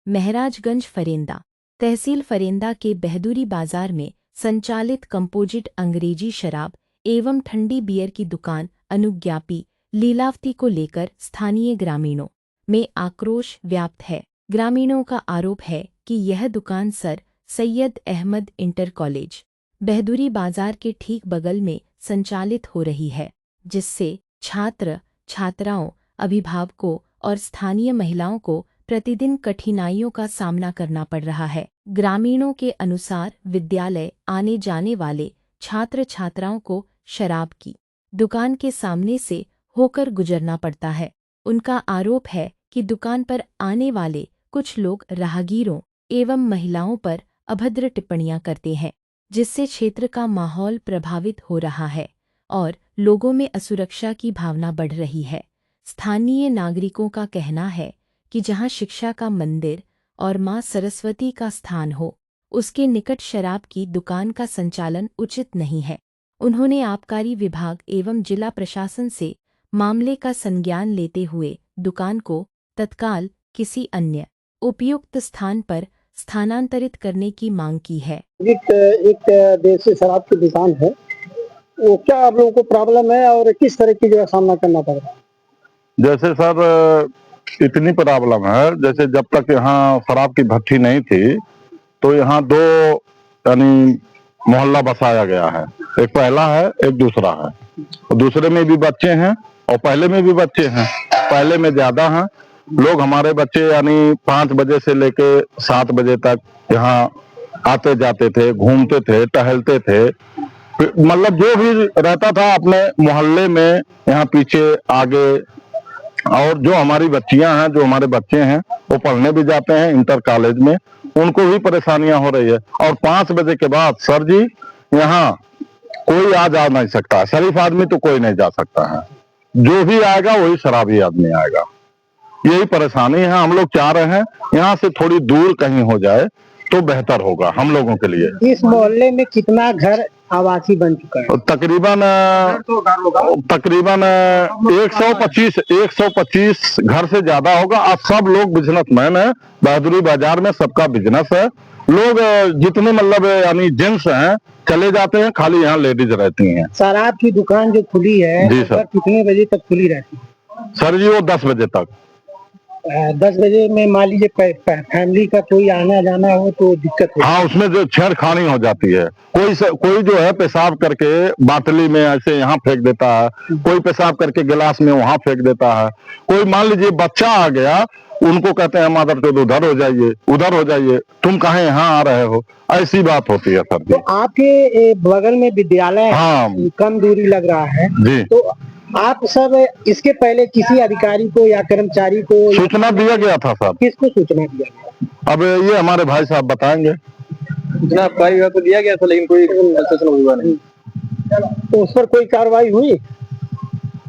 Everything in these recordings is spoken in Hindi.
महराजगंज फरेंदा तहसील फरेंदा के बहदूरी बाजार में संचालित कंपोजिट अंग्रेजी शराब एवं ठंडी बियर की दुकान अनुज्ञापी लीलावती को लेकर स्थानीय ग्रामीणों में आक्रोश व्याप्त है। ग्रामीणों का आरोप है कि यह दुकान sir Syed Ahmad inter college Bahaduri Bazar के ठीक बगल में संचालित हो रही है, जिससे छात्र छात्राओं, अभिभावकों और स्थानीय महिलाओं को प्रतिदिन कठिनाइयों का सामना करना पड़ रहा है। ग्रामीणों के अनुसार विद्यालय आने जाने वाले छात्र छात्राओं को शराब की दुकान के सामने से होकर गुजरना पड़ता है। उनका आरोप है कि दुकान पर आने वाले कुछ लोग राहगीरों एवं महिलाओं पर अभद्र टिप्पणियां करते हैं, जिससे क्षेत्र का माहौल प्रभावित हो रहा है और लोगों में असुरक्षा की भावना बढ़ रही है। स्थानीय नागरिकों का कहना है कि जहां शिक्षा का मंदिर और मां सरस्वती का स्थान हो, उसके निकट शराब की दुकान का संचालन उचित नहीं है। उन्होंने आबकारी विभाग एवं जिला प्रशासन से मामले का संज्ञान लेते हुए दुकान को तत्काल किसी अन्य उपयुक्त स्थान पर स्थानांतरित करने की मांग की है। एक देसी शराब की दुकान है, वो क्या आप लोगों को प्रॉब्लम है और किस तरह की जो है सामना करना पड़ रहा है? जैसे सर इतनी प्रॉब्लम है, जैसे जब तक यहाँ शराब की भट्टी नहीं थी तो यहाँ दो यानी मोहल्ला बसाया गया है। एक पहला है, एक दूसरा है। और दूसरे में भी बच्चे हैं और पहले में भी बच्चे हैं। पहले में ज्यादा हैं लोग। हमारे बच्चे यानी 5 बजे से लेके 7 बजे तक यहाँ आते जाते थे, घूमते थे, टहलते थे। मतलब जो भी रहता था अपने मोहल्ले में, यहाँ पीछे आगे। और जो हमारी बच्चियां हैं, जो हमारे बच्चे हैं, वो पढ़ने भी जाते हैं इंटर कॉलेज में, उनको भी परेशानियां हो रही है। और 5 बजे के बाद सर जी यहाँ कोई आ जा नहीं सकता है। शरीफ आदमी तो कोई नहीं जा सकता है। जो भी आएगा वही शराबी आदमी आएगा। यही परेशानी है। हम लोग चाह रहे हैं यहाँ से थोड़ी दूर कहीं हो जाए तो बेहतर होगा हम लोगों के लिए। इस मोहल्ले में कितना घर आवासी बन चुका है? तकरीबन 125 घर से ज्यादा होगा। अब सब लोग बिजनेसमैन है। बहादुरी बाजार में सबका बिजनेस है। लोग जितने मतलब यानी जेंट्स हैं चले जाते हैं, खाली यहाँ लेडीज रहती हैं। शराब की दुकान जो खुली है, जी सर, कितने बजे तक खुली रहती है? सर जी वो 10 बजे तक। 10 बजे में मान लीजिए फैमिली का कोई आना जाना हो तो दिक्कत है। हाँ, उसमें जो छेड़खानी हो जाती है। कोई जो है पेशाब करके बाटली में ऐसे यहाँ फेंक देता है, कोई पेशाब करके गिलास में वहां फेंक देता है। कोई मान लीजिए बच्चा आ गया, उनको कहते हैं मादर चोद उधर हो जाइए, उधर हो जाइए, तुम कहाँ यहाँ आ रहे हो, ऐसी बात होती है सर जी। तो आपके बगल में विद्यालय, हाँ, कम दूरी लग रहा है जी। तो आप सब इसके पहले किसी अधिकारी को या कर्मचारी को सूचना दिया गया था सर? किसको सूचना दिया गया? अब ये हमारे भाई साहब बताएंगे। सूचना को दिया गया था, लेकिन कोई सूचना हुआ नहीं। तो उस पर कोई कार्रवाई हुई?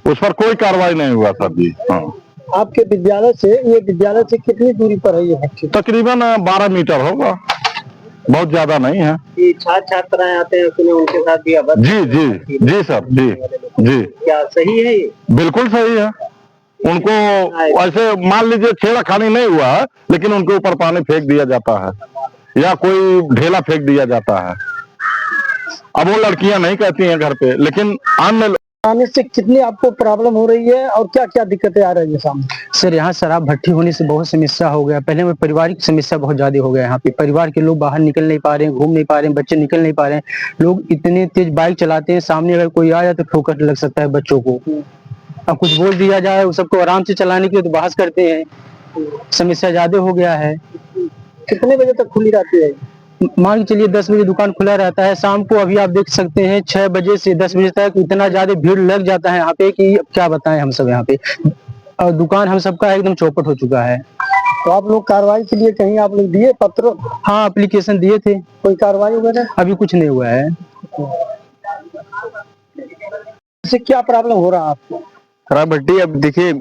उस पर कोई कार्रवाई नहीं हुआ सर जी। हाँ। आपके विद्यालय से कितनी दूरी पर है ये? तकरीबन 12 मीटर होगा, बहुत ज्यादा नहीं है। छात्र छात्राएं आते हैं, सुने उनके साथ भी जी जी जी सर जी जी। क्या सही है ये? बिल्कुल सही है। उनको ऐसे मान लीजिए छेड़खानी नहीं हुआ है, लेकिन उनके ऊपर पानी फेंक दिया जाता है या कोई ढेला फेंक दिया जाता है। अब वो लड़कियां नहीं कहती हैं घर पे, लेकिन अन्य आने से कितनी आपको प्रॉब्लम हो रही है और क्या क्या दिक्कतें आ रही है सामने? सर यहाँ शराब भट्टी होने से बहुत समस्या हो गया। पहले में पारिवारिक समस्या बहुत ज्यादा हो गया। यहाँ पे परिवार के लोग बाहर निकल नहीं पा रहे हैं, घूम नहीं पा रहे हैं, बच्चे निकल नहीं पा रहे हैं। लोग इतने तेज बाइक चलाते हैं, सामने अगर कोई आ जाए तो ठोकर लग सकता है बच्चों को। अब कुछ बोल दिया जाए, वो सबको आराम से चलाने के लिए तो बहस करते हैं। समस्या ज्यादा हो गया है। कितने बजे तक खुली रहती है? मान के चलिए 10 बजे दुकान खुला रहता है। शाम को अभी आप देख सकते हैं 6 बजे से 10 बजे तक इतना ज्यादा भीड़ लग जाता है यहाँ पे कि क्या बताएं हम सब यहाँ पे। और दुकान हम सबका एकदम चौपट हो चुका है। तो आप लोग कार्रवाई के लिए कहीं आप लोग दिए पत्र? हाँ, एप्लीकेशन दिए थे। कोई कार्रवाई वगैरह अभी कुछ नहीं हुआ है। इससे क्या प्रॉब्लम हो रहा है आपको? शराब भट्टी, अब देखिए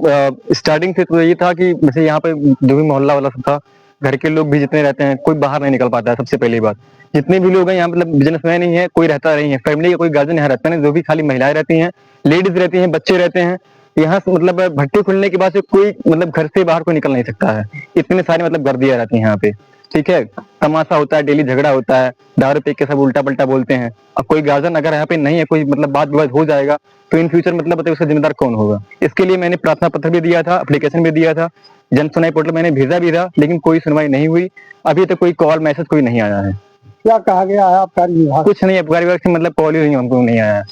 स्टार्टिंग से तो ये था कि जैसे यहाँ पे जो भी मोहल्ला वाला सब था, घर के लोग भी जितने रहते हैं, कोई बाहर नहीं निकल पाता है। सबसे पहली बात, जितने भी लोग हैं यहाँ मतलब बिजनेसमैन ही है, कोई रहता नहीं है। फैमिली का कोई गार्जियन यहाँ रहता नहीं, जो भी खाली महिलाएं रहती हैं, लेडीज रहती हैं, बच्चे रहते हैं। यहाँ से मतलब भट्टी खुलने के बाद से कोई मतलब घर से बाहर कोई निकल नहीं सकता है। इतने सारे मतलब गर्दियां रहती हैं यहाँ पे, ठीक है। तमाशा होता है, डेली झगड़ा होता है, दारू पी के सब उल्टा पलटा बोलते हैं। अब कोई गार्जियन अगर यहाँ पे नहीं है, कोई मतलब बात विवाद हो जाएगा तो इन फ्यूचर मतलब बताइए उसका जिम्मेदार कौन होगा। इसके लिए मैंने प्रार्थना पत्र भी दिया था, एप्लीकेशन भी दिया था, जन सुनवाई पोर्टल मैंने भेजा भी था, लेकिन कोई सुनवाई नहीं हुई। अभी तक कोई कॉल मैसेज कोई नहीं आया है। क्या कहा गया है आबकारी विभाग? कुछ नहीं, आबकारी विभाग से मतलब कॉल ही नहीं हमको नहीं आया है।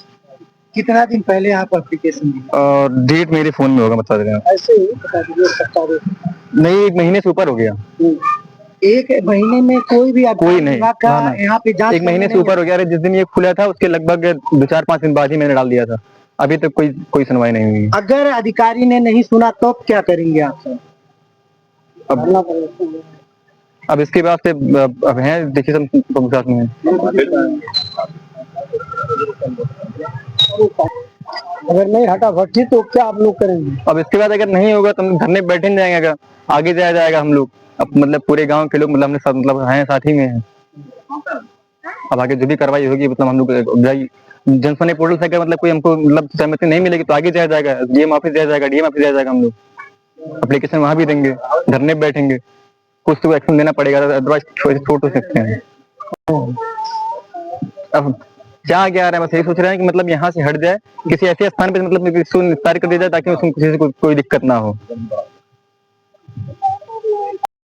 कितना दिन पहले आप एप्लीकेशन दी? और डेट मेरे फोन में होगा, बता दे रहे हैं। ऐसे ही बता दीजिए, सप्ताह नहीं, 1 महीने से ऊपर हो गया। एक महीने में कोई भी कोई नहीं, विभाग का यहाँ पे जांच 1 महीने से ऊपर हो गया। अरे जिस दिन ये खुला था उसके लगभग 2-4-5 दिन बाद ही मैंने डाल दिया था। अभी तक कोई सुनवाई नहीं हुई। अगर अधिकारी ने नहीं सुना तो क्या करेंगे आप सब? अब इसके बाद से अब है, देखिए सब साथ में है। अगर नहीं हटा भट्टी तो क्या आप लोग करेंगे? अब इसके बाद अगर नहीं होगा तो हम धरने पे बैठे नहीं जाएंगे, अगर आगे जाया जाएगा हम लोग। अब मतलब पूरे गांव के लोग मतलब हमने साथ मतलब हैं, साथ ही में हैं। अब आगे जो भी कार्रवाई होगी मतलब हम लोग जन सुनवाई पोर्टल से अगर मतलब कोई हमको मतलब सहमति नहीं मिलेगी तो आगे जाया जाएगा, डीएम ऑफिस जाया जाएगा, डीएम ऑफिस जाया जाएगा। हम लोग एप्लीकेशन वहां भी देंगे, धरने पे बैठेंगे, कुछ तो एक्शन देना पड़ेगा, अदरवाइज छोड़ तो सकते हैं। अब क्या क्या आ रहा है, बस यही सोच रहे हैं कि मतलब यहाँ से हट जाए, किसी ऐसे स्थान पे मतलब इसको निस्तार कर दिया जाए ताकि उसको किसी से कोई दिक्कत ना हो।